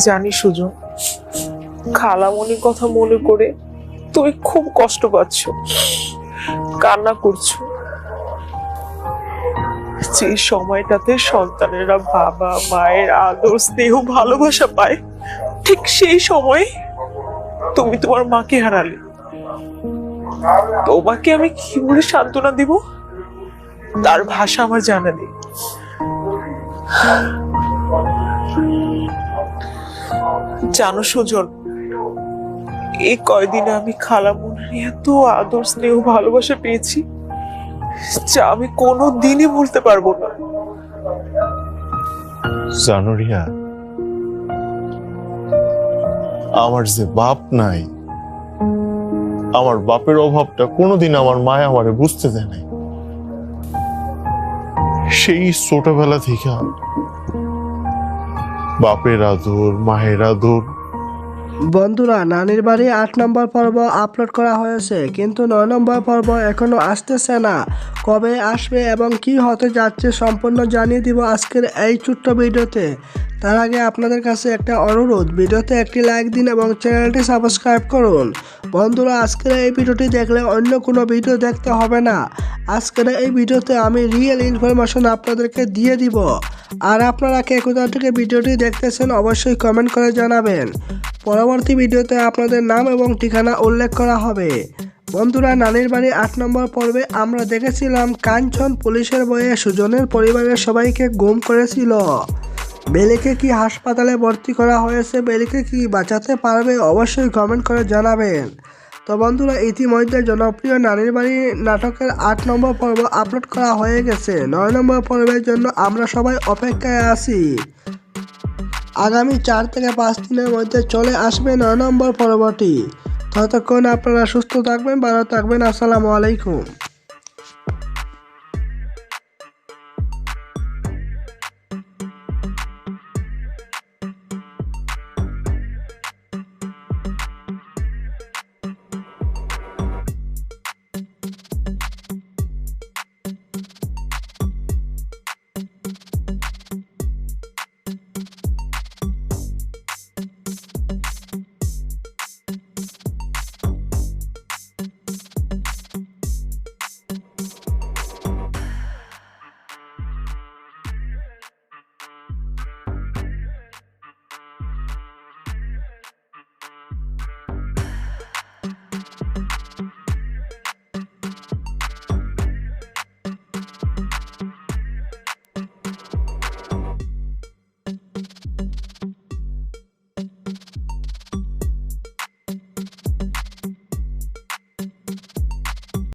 জানি সুজন, খালামণির কথা মনে করে তুমি খুব কষ্ট পাচ্ছ, কান্না করছো। যে সময়টাতে সন্তানেরা বাবা মায়ের আদর স্নেহ ভালোবাসা পায়, ঠিক সেই সময় তুমি তোমার মাকে হারালে। তোমাকে আমি কি বলে সান্ত্বনা দিব তার ভাষা আমার জানা নেই। জানো সুজন, এই কয়দিনে আমি খালামণির এত আদর স্নেহ ভালোবাসা পেয়েছি যা আমি কোনো দিনই ভুলতে পারবো না। জানো রিয়া, আমার যে বাপ নাই, আমার বাপের অভাবটা কোনোদিন আমার মায় আমারে বুঝতে দেয় নাই। সেই ছোটবেলা থেকে বাপের আদর মায়ের আদর। বন্ধুরা, নানির বাড়ি ৮ নম্বর পর্ব আপলোড করা হয়েছে, কিন্তু ৯ নম্বর পর্ব এখনো আসতেছে না। কবে আসবে এবং কি হতে যাচ্ছে সম্পূর্ণ জানিয়ে দিব আজকের এই ছোট্ট ভিডিওতে। তার আগে আপনাদের কাছে একটা অনুরোধ, ভিডিওতে একটি লাইক দিন এবং চ্যানেলটি সাবস্ক্রাইব করুন। বন্ধুরা, আজকের এই ভিডিওটি দেখলে অন্য কোনো ভিডিও দেখতে হবে না। আজকের এই ভিডিওতে আমি রিয়েল ইনফরমেশন আপনাদেরকে দিয়ে দিব। আর আপনারা কে কোথা থেকে ভিডিওটি দেখতেছেন অবশ্যই কমেন্ট করে জানাবেন। পরবর্তী ভিডিওতে আপনাদের নাম এবং ঠিকানা উল্লেখ করা হবে। বন্ধুরা, নানির বাড়ি ৮ নম্বর পর্বে আমরা দেখেছিলাম কাঞ্চন পুলিশের বয়ে সুজনের পরিবারের সবাইকে গুম করেছিল। বেলিকে কি হাসপাতালে ভর্তি করা হয়েছে, বেলিকে কি বাঁচাতে পারবে অবশ্যই কমেন্ট করে জানাবেন। তো বন্ধুরা, ইতিমধ্যে জনপ্রিয় নানির বাড়ি নাটকের ৮ নম্বর পর্ব আপলোড করা হয়ে গেছে। ৯ নম্বর পর্বের জন্য আমরা সবাই অপেক্ষায় আছি। আগামী ৪ থেকে ৫ দিনের মধ্যে চলে আসবে ৯ নম্বর পর্বটি। ততক্ষণ আপনারা সুস্থ থাকবেন, ভালো থাকবেন। আসসালামু আলাইকুম।